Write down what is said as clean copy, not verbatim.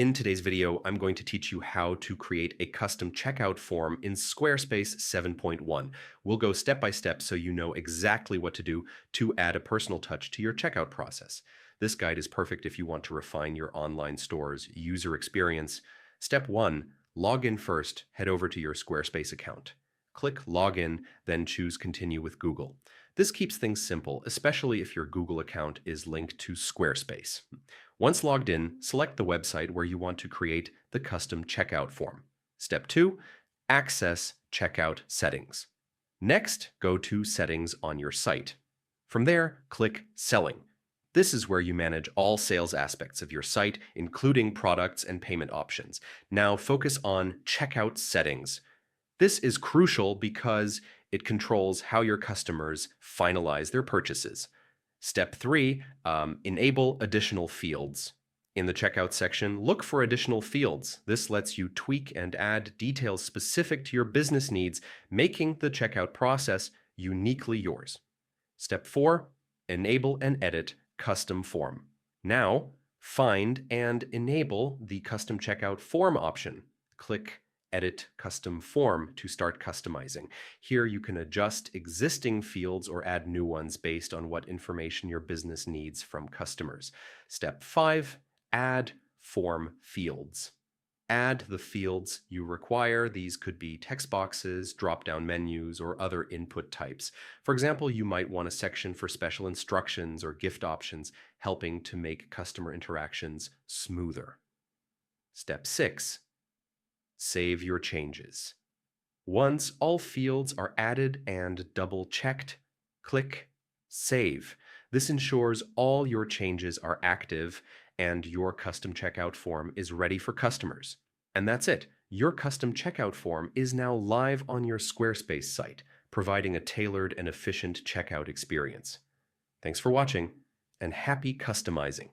In today's video, I'm going to teach you how to create a custom checkout form in Squarespace 7.1. We'll go step by step so you know exactly what to do to add a personal touch to your checkout process. This guide is perfect if you want to refine your online store's user experience. Step 1. Log in first. Head over to your Squarespace account. Click Login, then choose Continue with Google. This keeps things simple, especially if your Google account is linked to Squarespace. Once logged in, select the website where you want to create the custom checkout form. Step 2. Access checkout settings. Next, go to Settings on your site. From there, click Selling. This is where you manage all sales aspects of your site, including products and payment options. Now focus on Checkout Settings. This is crucial because it controls how your customers finalize their purchases. Step 3, enable additional fields. In the checkout section, look for additional fields. This lets you tweak and add details specific to your business needs, making the checkout process uniquely yours. Step 4, enable and edit custom form. Now, find and enable the custom checkout form option. Click Edit Custom Form to start customizing. Here you can adjust existing fields or add new ones based on what information your business needs from customers. Step 5, add form fields. Add the fields you require. These could be text boxes, drop-down menus, or other input types. For example, you might want a section for special instructions or gift options, helping to make customer interactions smoother. Step 6, save your changes. Once all fields are added and double-checked, click Save. This ensures all your changes are active and your custom checkout form is ready for customers. And that's it. Your custom checkout form is now live on your Squarespace site, providing a tailored and efficient checkout experience. Thanks for watching, and happy customizing.